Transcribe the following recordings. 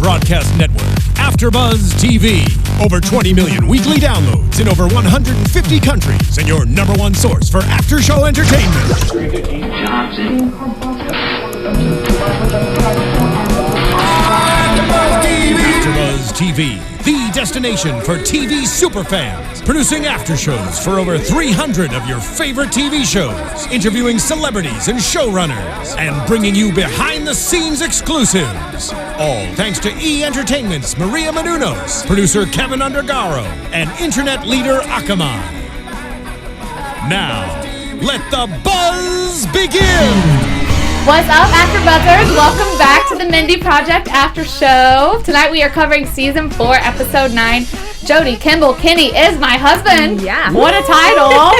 broadcast network, AFTERBUZZ TV. Over 20 million weekly downloads in over 150 countries, and your number one source for after-show entertainment. AFTERBUZZ TV, the destination for TV superfans. Producing aftershows for over 300 of your favorite TV shows. Interviewing celebrities and showrunners. And bringing you behind-the-scenes exclusives. All thanks to E! Entertainment's Maria Menounos, producer Kevin Undergaro, and internet leader Akamai. Now, let the buzz begin! What's up, AfterBuzzers? Welcome back to the Mindy Project After Show. Tonight we are covering Season 4, Episode 9. Jody, Kimball-Kinney is my husband. Yeah. What a title.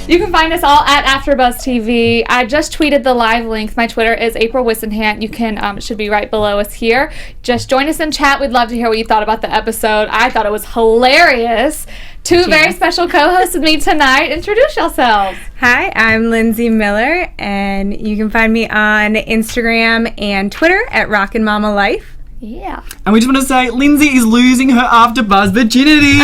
You can find us all at AfterBuzz TV. I just tweeted the live link. My Twitter is April Whisenhant. You can, it should be right below us here. Just join us in chat. We'd love to hear what you thought about the episode. I thought it was hilarious. Two very special co-hosts with me tonight. Introduce yourselves. Hi, I'm Lindsey Miller, and you can find me on Instagram and Twitter at Rockin' Mama Life. Yeah. And we just want to say Lindsey is losing her AfterBuzz virginity.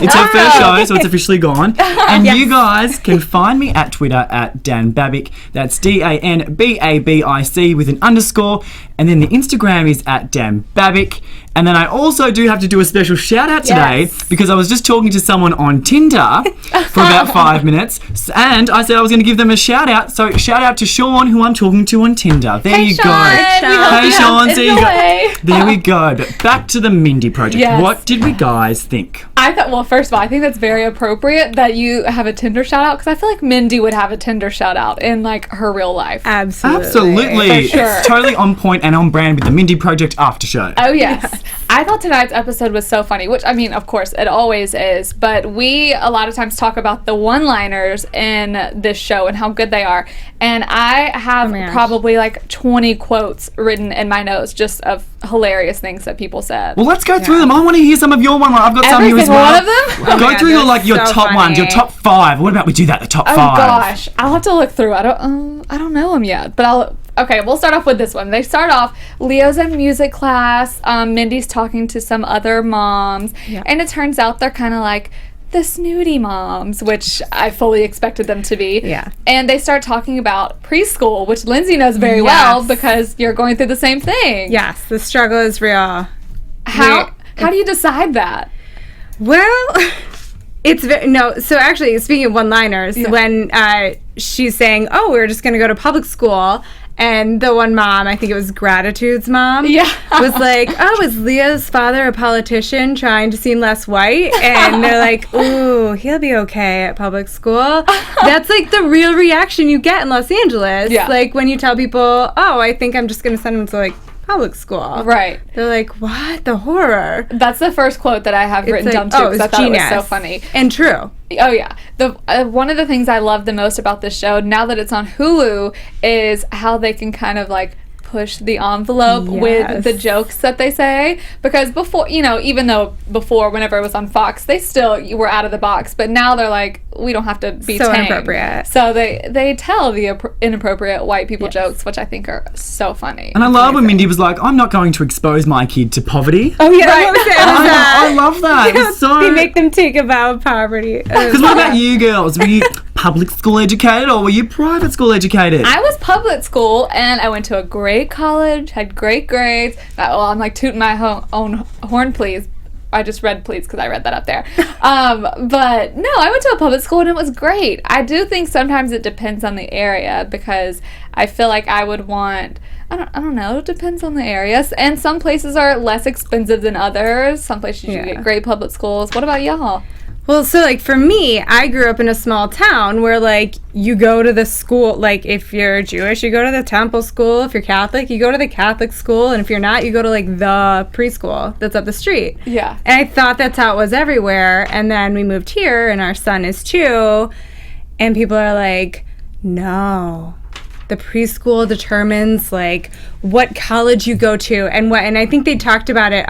It's her first show, so it's officially gone. And you guys can find me at Twitter at Dan Babic. That's DanBabic with an underscore. And then the Instagram is at Dan Babic. And then I also do have to do a special shout out today because I was just talking to someone on Tinder for about 5 minutes, and I said I was going to give them a shout out. So shout out to Sean, who I'm talking to on Tinder. There you Sean. go. Hey Sean, there you go. There we go. But back to the Mindy Project. Yes. What did we guys think? I thought, well, first of all, I think that's very appropriate that you have a Tinder shout out, because I feel like Mindy would have a Tinder shout out in like her real life. Absolutely. For sure. It's totally on point and on brand with the Mindy Project after show. Oh, yes. I thought tonight's episode was so funny, which, I mean, of course, it always is, but we a lot of times talk about the one-liners in this show and how good they are, and I have probably like 20 quotes written in my notes just of hilarious things that people said. Well, let's go through them. I want to hear some of your one. I've got some here as well. Every single one of them? Go through your so top funny. ones, your top 5. What about we do that, the top 5? Oh, gosh. I'll have to look through. I don't know them yet, but Okay, we'll start off with this one. They start off, Leo's in music class, Mindy's talking to some other moms, and it turns out they're kind of like the snooty moms, which I fully expected them to be. Yeah. And they start talking about preschool, which Lindsey knows very well because you're going through the same thing. Yes, the struggle is real. How do you decide that? Well, it's so actually, speaking of one-liners, when she's saying, oh, we're just going to go to public school, and the one mom, I think it was Gratitude's mom, was like, oh, is Leah's father a politician trying to seem less white? And they're like, ooh, he'll be okay at public school. That's like the real reaction you get in Los Angeles. Yeah. Like when you tell people, oh, I think I'm just going to send him to like public school. Right. They're like, what? The horror. That's the first quote that I have written down too, because I thought it was so funny. And true. Oh, yeah. The one of the things I love the most about this show, now that it's on Hulu, is how they can kind of like push the envelope with the jokes that they say, because before, even though before, whenever it was on Fox, they still were out of the box, but now they're like, we don't have to be so tame. Inappropriate. So they tell the inappropriate white people jokes, which I think are so funny. And I love when Mindy was like, I'm not going to expose my kid to poverty. Oh yeah, right. I love that. It was so... They make them take a vow of poverty. Because what about you girls? Were you public school educated or were you private school educated? I was public school, and I went to a great college, had great grades. I'm like tooting my own horn, please. I just read please because I read that up there. But no, I went to a public school and it was great. I do think sometimes it depends on the area, because I feel like I would want, I don't know, it depends on the areas. And some places are less expensive than others. Some places you get great public schools. What about y'all? Well, so, like, for me, I grew up in a small town where, like, you go to the school, like, if you're Jewish, you go to the temple school. If you're Catholic, you go to the Catholic school. And if you're not, you go to, like, the preschool that's up the street. Yeah. And I thought that's how it was everywhere. And then we moved here, and our son is 2. And people are like, no. The preschool determines, like, what college you go to. And I think they talked about it,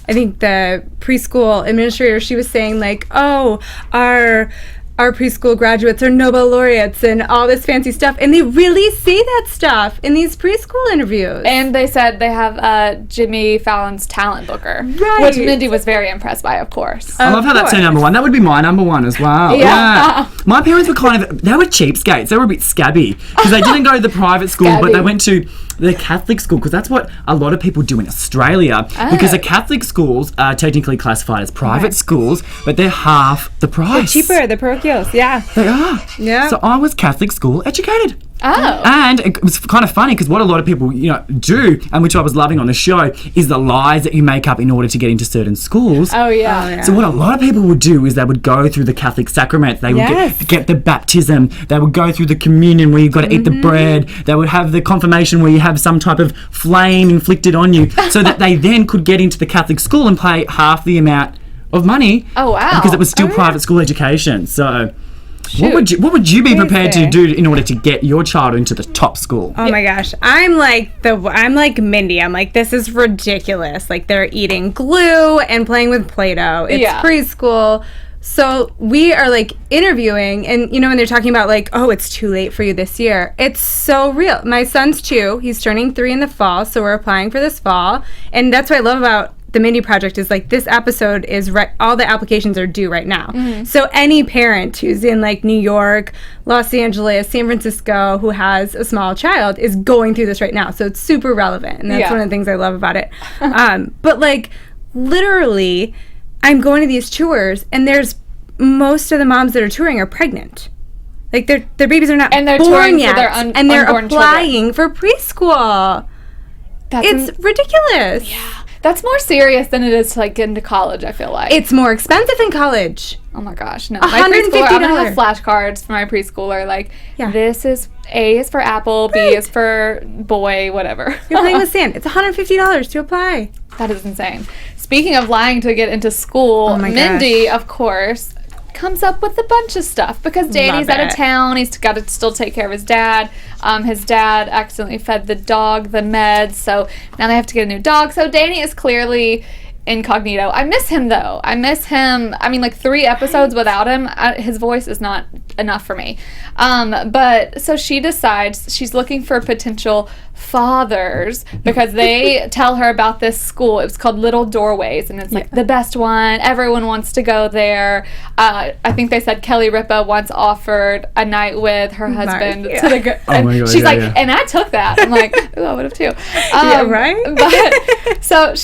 I think the preschool administrator, she was saying, like, oh, our our preschool graduates are Nobel laureates and all this fancy stuff. And they really say that stuff in these preschool interviews. And they said they have Jimmy Fallon's talent booker, Right. which Mindy was very impressed by, of course. I love how that's her number one. That would be my number one as well. Yeah. My parents were they were cheapskates. They were a bit scabby because they didn't go to the private school, but they went to the Catholic school, because that's what a lot of people do in Australia. Because the Catholic schools are technically classified as private schools, but they're half the price. They're cheaper. They're parochials. Yeah. They are. Yeah. So I was Catholic school educated. Oh. And it was kind of funny because what a lot of people, do, and which I was loving on the show, is the lies that you make up in order to get into certain schools. Oh, yeah. So what a lot of people would do is they would go through the Catholic sacrament. They would get the baptism. They would go through the communion where you've got to eat the bread. They would have the confirmation where you have some type of flame inflicted on you so that they then could get into the Catholic school and pay half the amount of money. Oh, wow. Because it was still private school education. So... What would you be prepared to do in order to get your child into the top school? Oh my gosh, I'm like Mindy. I'm like, this is ridiculous. Like, they're eating glue and playing with Play-Doh. It's preschool. So we are like interviewing, and when they're talking about like, oh, it's too late for you this year. It's so real. My son's 2. He's turning 3 in the fall, so we're applying for this fall, and that's what I love about the Mindy Project is like this episode is all the applications are due right now. Mm-hmm. So any parent who's in like New York, Los Angeles, San Francisco who has a small child is going through this right now. So it's super relevant, and that's one of the things I love about it. But like literally, I'm going to these tours, and there's most of the moms that are touring are pregnant. Like their babies are not and they're born yet, for their and they're applying for preschool. It's ridiculous. Yeah. That's more serious than it is to like get into college, I feel like. It's more expensive in college. Oh my gosh, no. My preschooler, I'm gonna have flashcards for my preschooler, like, this is, A is for apple, B is for boy, whatever. You're playing with sand. It's $150 to apply. That is insane. Speaking of lying to get into school, Mindy, of course, comes up with a bunch of stuff because Danny's out of town. He's got to still take care of his dad. His dad accidentally fed the dog the meds, so now they have to get a new dog. So Danny is clearly incognito. I miss him, though. I miss him. I mean, like 3 episodes without him, his voice is not enough for me. But so she decides she's looking for potential fathers because they tell her about this school. It was called Little Doorways, and it's like the best one. Everyone wants to go there. I think they said Kelly Ripa once offered a night with her husband to the girl. Oh my God, she's and I took that. I'm like, ooh, I would have too. Right? But so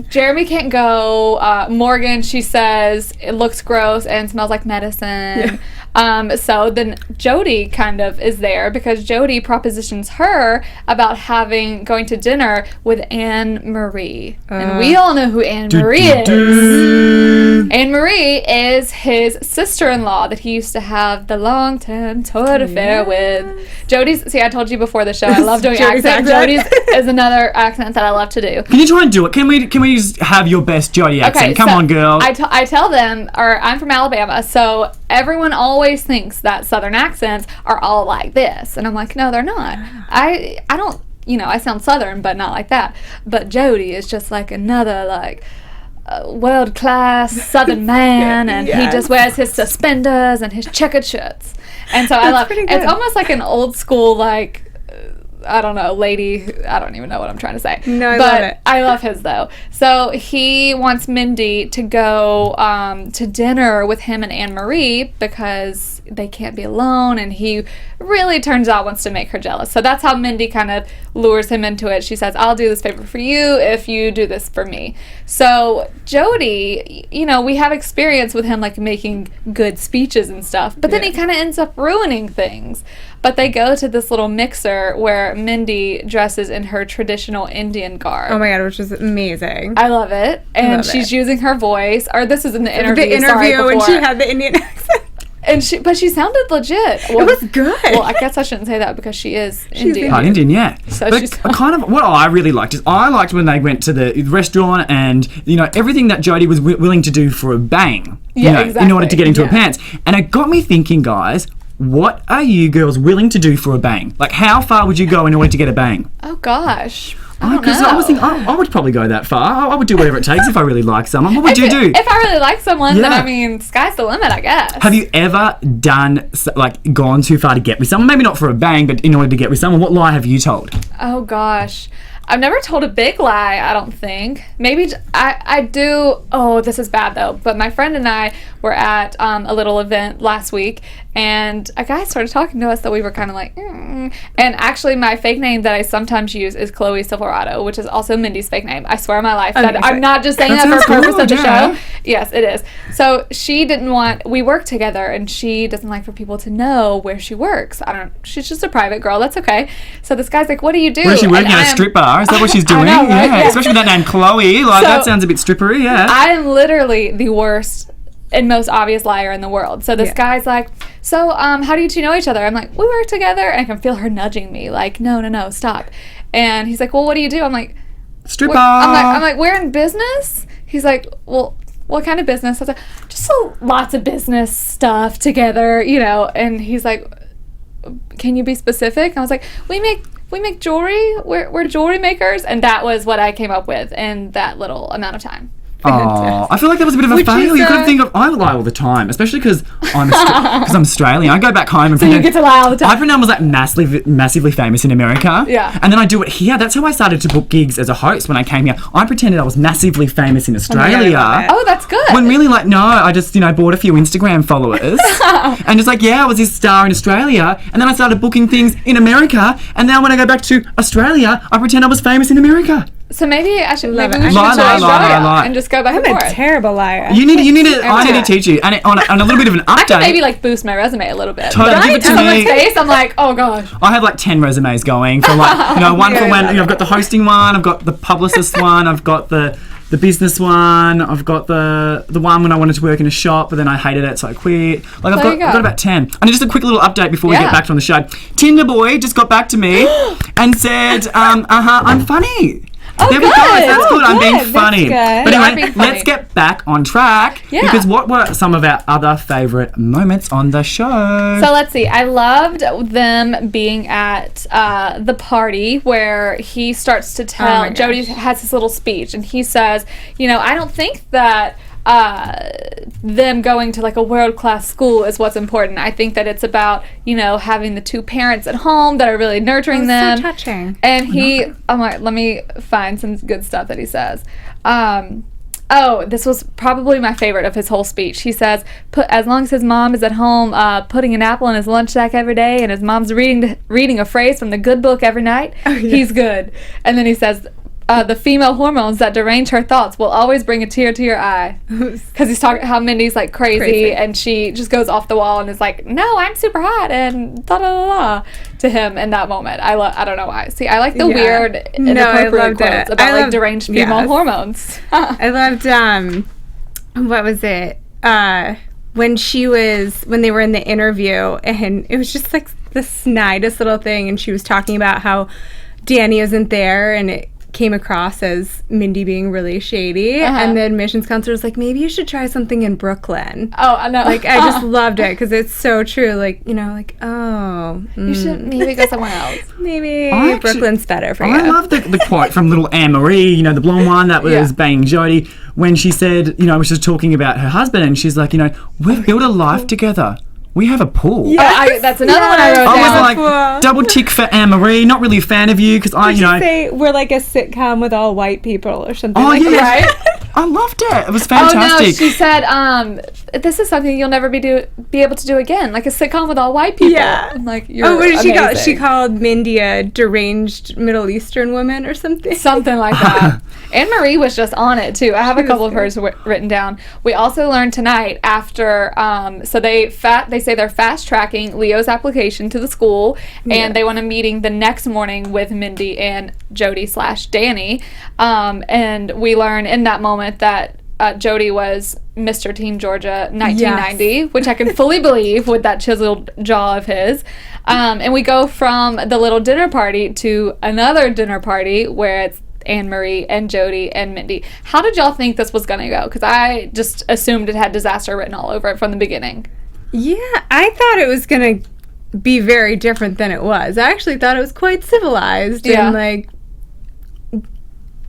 Jeremy can't go. Morgan, she says it looks gross and smells like medicine. So then Jody kind of is there because Jody propositions her about going to dinner with Anne Marie. And we all know who Anne Marie is. Anne Marie is his sister-in-law that he used to have the long-term tour affair with. Jody's, I told you before the show, I love doing accents. Jody's is another accent that I love to do. Can you try and do it? Can we just have your best Jody accent? Come on, girl. I tell them, I'm from Alabama, so everyone always thinks that Southern accents are all like this. And I'm like, no, they're not. I don't, I sound Southern, but not like that. But Jody is just like another, like, world-class Southern man, and he just wears his suspenders and his checkered shirts. And so I love it. It's almost like an old school, like, I don't know, lady. I don't even know what I'm trying to say. No, I love it. I love his, though. So he wants Mindy to go to dinner with him and Anne Marie because they can't be alone, and he really, turns out, wants to make her jealous. So that's how Mindy kind of lures him into it. She says, I'll do this favor for you if you do this for me. So Jody, we have experience with him, like, making good speeches and stuff, but then he kind of ends up ruining things. But they go to this little mixer where Mindy dresses in her traditional Indian garb. Oh my God, which is amazing. I love it. And she's using her voice. Or this is in the interview. The interview when she had the Indian accent. But she sounded legit. Well, it was good. Well, I guess I shouldn't say that because she is Indian. Indian, yeah. So but kind of what I really liked is I liked when they went to the restaurant and everything that Jody was willing to do for a bang. Exactly. In order to get into her pants. And it got me thinking, guys, what are you girls willing to do for a bang? Like, how far would you go in order to get a bang? Oh gosh. I don't Because know. I was thinking, I would probably go that far. I would do whatever it takes if I really like someone. What would you do? If I really like someone, then Yeah. I mean, sky's the limit, I guess. Have you ever gone too far to get with someone? Maybe not for a bang, but in order to get with someone. What lie have you told? Oh gosh. I've never told a big lie, I don't think. Maybe I do. Oh, this is bad though. But my friend and I were at a little event last week, and a guy started talking to us that we were kind of like, And actually, my fake name that I sometimes use is Chloe Silverado, which is also Mindy's fake name. I swear on my life. That I'm not just saying that for the purpose of the show. Yes, it is. So she didn't want, we work together, and she doesn't like for people to know where she works. She's just a private girl. That's okay. So this guy's like, what do you do? Where's she working at a strip bar? Is that what she's doing? I know, right? Yeah. Especially with that name Chloe. Like, So, that sounds a bit strippery, yeah. I am literally the worst and most obvious liar in the world. So this guy's like, so how do you two know each other? I'm like, we work together. And I can feel her nudging me like, no, stop. And he's like, well, what do you do? I'm like, Stripper. I'm like, we're in business? He's like, well, what kind of business? I was like, just lots of business stuff together, And he's like, can you be specific? I was like, we make jewelry. We're jewelry makers. And that was what I came up with in that little amount of time. Oh, I feel like that was a bit of a fail. You could think of, I lie all the time, especially because I'm Australian. I go back home and So you get to lie all the time. I pretend I was like massively famous in America. Yeah. And then I do it here. That's how I started to book gigs as a host when I came here. I pretended I was massively famous in Australia. Oh, that's good. When really, no, I just, bought a few Instagram followers. And just I was this star in Australia. And then I started booking things in America. And now when I go back to Australia, I pretend I was famous in America. So maybe I should lie and just go back and forth. I'm a terrible liar. I need to teach you, and on a little bit of an update. I can maybe boost my resume a little bit. Totally. But Give it to someone's me. face, I'm like, oh gosh. I have 10 resumes going for one for when I've got the hosting one, I've got the publicist one, I've got the business one, I've got the one when I wanted to work in a shop, but then I hated it, so I quit. I've got about 10. And just a quick little update before we get back on the show. Tinder boy just got back to me and said, I'm funny. Oh, there we go. That's good. I'm being That's funny. good. But anyway, let's get back on track. Yeah. Because what were some of our other favourite moments on the show? So let's see. I loved them being at the party where he starts to tell, Jody has this little speech, and he says, I don't think that them going to a world-class school is what's important. I think that it's about, having the two parents at home that are really nurturing them. So touching. And I'm like, let me find some good stuff that he says. This was probably my favorite of his whole speech. He says, as long as his mom is at home putting an apple in his lunch sack every day, and his mom's reading a phrase from the good book every night, he's good. And then he says, the female hormones that derange her thoughts will always bring a tear to your eye. Because he's talking how Mindy's crazy, and she just goes off the wall and is like, no, I'm super hot, and da-da-da-da to him in that moment. I don't know why. See, I like the weird, inappropriate quotes about deranged female hormones. I loved, what was it? When they were in the interview, and it was just the snidest little thing, and she was talking about how Danny isn't there, and it came across as Mindy being really shady, and the admissions counselor was like, maybe you should try something in Brooklyn. Oh, I know. I just loved it because it's so true. You should maybe go somewhere else. Maybe Brooklyn's better for you. I love the quote from little Anne-Marie, the blonde one that was banging Jody, when she said, was just talking about her husband, and she's like, we've built a life together. We have a pool. Yes. That's another one I wrote down. I was like, double tick for Anne-Marie. Not really a fan of you because say we're like a sitcom with all white people or something that. Right? I loved it. It was fantastic. Oh, no, she said, this is something you'll never be able to do again. Like a sitcom with all white people. Yeah. I'm like, you're what did amazing. She called Mindy a deranged Middle Eastern woman or something? Something like that. Anne-Marie was just on it, too. I have a couple of hers written down. We also learned tonight after, so they say they're fast-tracking Leo's application to the school, and they want a meeting the next morning with Mindy and Jody/Danny. And we learn in that moment that Jody was Mr. Teen Georgia 1990, which I can fully believe with that chiseled jaw of his. And we go from the little dinner party to another dinner party where it's Anne-Marie and Jody and Mindy. How did y'all think this was going to go? Because I just assumed it had disaster written all over it from the beginning. Yeah, I thought it was going to be very different than it was. I actually thought it was quite civilized. Yeah. And, like,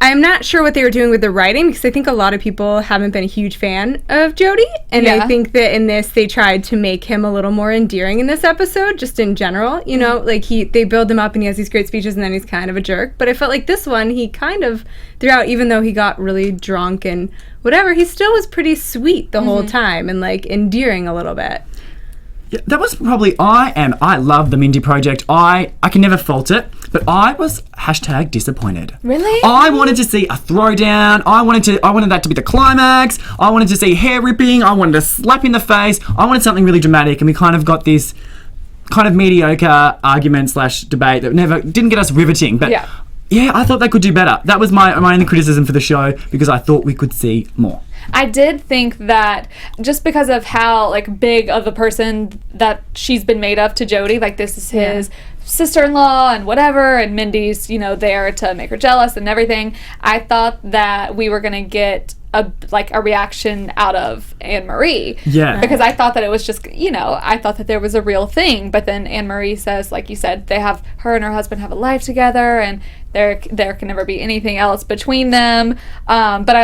I'm not sure what they were doing with the writing because I think a lot of people haven't been a huge fan of Jody. And Yeah. I think that in this, they tried to make him a little more endearing in this episode, just in general. You know, like they build him up and he has these great speeches and then he's kind of a jerk. But I felt like this one, he kind of, throughout, even though he got really drunk and whatever, he still was pretty sweet the whole time and, like, endearing a little bit. Yeah, that was probably I love the Mindy Project. I can never fault it, but I was #disappointed. Really? I wanted to see a throwdown. I wanted that to be the climax. I wanted to see hair ripping. I wanted a slap in the face. I wanted something really dramatic, and we kind of got this kind of mediocre argument / debate that didn't get us riveting. But yeah, I thought they could do better. That was my only criticism for the show because I thought we could see more. I did think that just because of how, like, big of a person that she's been made of to Jody, like, this is his sister-in-law and whatever, and Mindy's, you know, there to make her jealous and everything, I thought that we were going to get a reaction out of Anne-Marie. Yeah. Because I thought that it was just, you know, I thought that there was a real thing, but then Anne-Marie says, like you said, her and her husband have a life together, and there can never be anything else between them. But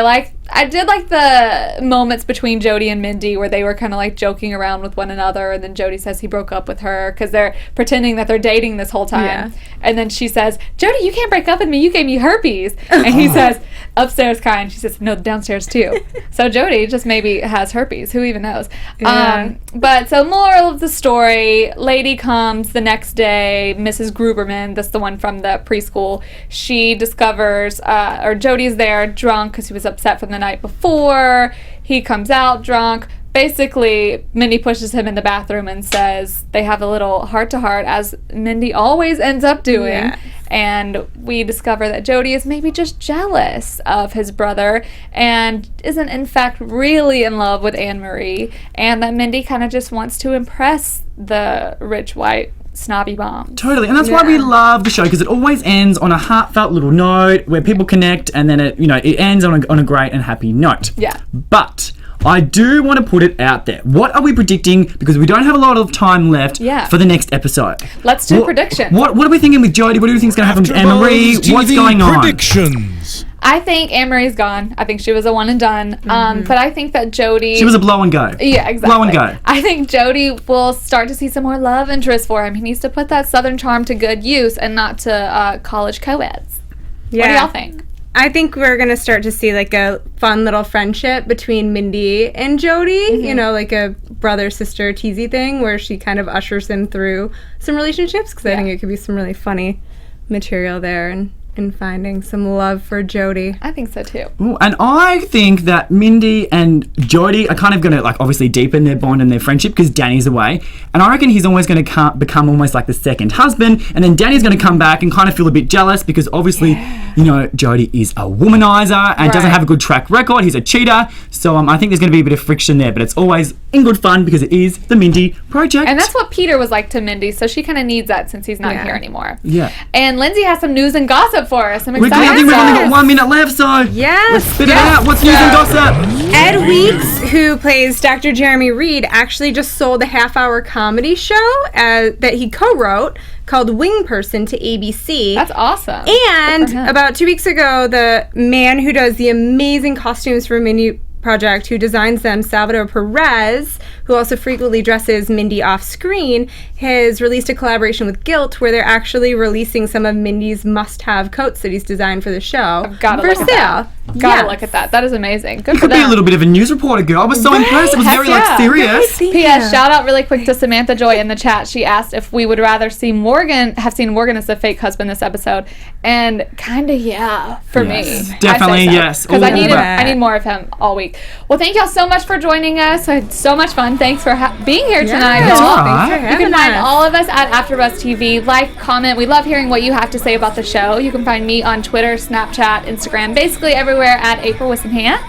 I did like the moments between Jody and Mindy where they were kind of like joking around with one another, and then Jody says he broke up with her because they're pretending that they're dating this whole time. Yeah. And then she says, Jody, you can't break up with me. You gave me herpes. And he says, upstairs kind. She says, no, downstairs too. So Jody just maybe has herpes. Who even knows? Yeah. But so moral of the story, lady comes the next day, Mrs. Gruberman, that's the one from the preschool. She discovers, or Jody's there drunk because he was upset from the night before. He comes out drunk. Basically, Mindy pushes him in the bathroom and says they have a little heart-to-heart, as Mindy always ends up doing. Yes. And we discover that Jody is maybe just jealous of his brother and isn't, in fact, really in love with Anne-Marie. And that Mindy kind of just wants to impress the rich, white, snobby mom. Totally, and that's why we love the show, because it always ends on a heartfelt little note where people connect, and then it ends on a great and happy note. Yeah. But I do want to put it out there. What are we predicting? Because we don't have a lot of time left for the next episode. Let's do predictions. What are we thinking with Jody? What do you think is going to happen with Anne-Marie? AFTERBUZZ What's TV going on? predictions. I think Anne-Marie's gone. I think she was a one and done. But I think that Jody... She was a blow and go. Yeah, exactly. Blow and go. I think Jody will start to see some more love interest for him. He needs to put that Southern charm to good use and not to college co-eds. Yeah. What do y'all think? I think we're going to start to see, like, a fun little friendship between Mindy and Jody, you know, like a brother-sister teasy thing where she kind of ushers him through some relationships, because I think it could be some really funny material there and finding some love for Jody. I think so too. Ooh, and I think that Mindy and Jody are kind of going to, like, obviously deepen their bond and their friendship because Danny's away. And I reckon he's always going to become almost like the second husband. And then Danny's going to come back and kind of feel a bit jealous because obviously, you know, Jody is a womanizer and doesn't have a good track record. He's a cheater. So I think there's going to be a bit of friction there. But it's always in good fun because it is the Mindy Project. And that's what Peter was like to Mindy, so she kind of needs that since he's not here anymore. Yeah. And Lindsay has some news and gossip for us. I'm I excited. think we've only got 1 minute left, so let's spit it out. What's news and gossip? Ed Weeks, who plays Dr. Jeremy Reed, actually just sold a half-hour comedy show that he co-wrote called Wing Person to ABC. That's awesome. And about 2 weeks ago, the man who does the amazing costumes for Mindy Project, who designs them, Salvador Perez, who also frequently dresses Mindy off screen, has released a collaboration with Gilt where they're actually releasing some of Mindy's must-have coats that he's designed for the show. I've got to for look sale. at that. Gotta look at that. That is amazing. Good You for could be them. a little bit of a news reporter, girl. I was so impressed. It was very serious. P.S. Shout out really quick to Samantha Joy in the chat. She asked if we would rather see have seen Morgan as the fake husband this episode, and kind of for me. Definitely yes. Because I need more of him all week. Well, thank y'all so much for joining us. I had so much fun. Thanks for being here tonight. That's y'all. all right. Thanks for You can having find us. all of us at AfterBuzz TV. Like, comment. We love hearing what you have to say about the show. You can find me on Twitter, Snapchat, Instagram, basically everywhere at April Whisenhant.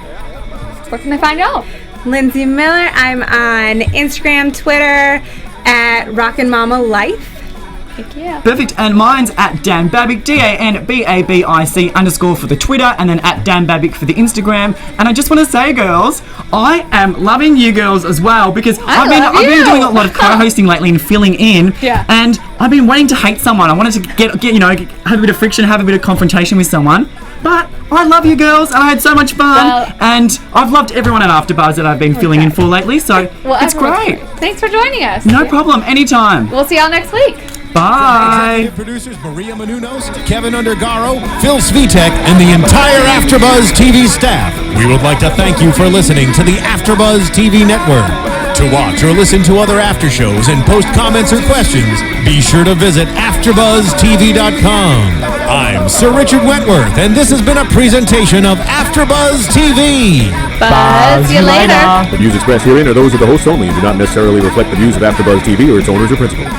Where can I find y'all? Lindsey Miller. I'm on Instagram, Twitter at Rockin' Mama Life. Thank you. Perfect. And mine's at Dan Babic, DANBABIC _ for the Twitter, and then at Dan Babic for the Instagram. And I just want to say, girls, I am loving you girls as well, because I've been doing a lot of co-hosting lately and filling in. Yeah. And I've been waiting to hate someone. I wanted to get have a bit of friction, have a bit of confrontation with someone. But I love you girls, and I had so much fun. Well, and I've loved everyone at AFTERBUZZ that I've been filling in for lately. So it's great. Thanks for joining us. No problem. Anytime. We'll see y'all next week. Bye. Executive producers Maria Menounos, Kevin Undergaro, Phil Svitek, and the entire AfterBuzz TV staff. We would like to thank you for listening to the AfterBuzz TV network. To watch or listen to other after shows and post comments or questions, be sure to visit AfterBuzzTV.com. I'm Sir Richard Wentworth, and this has been a presentation of AfterBuzz TV. Buzz you later. The views expressed herein are those of the hosts only and do not necessarily reflect the views of AfterBuzz TV or its owners or principals.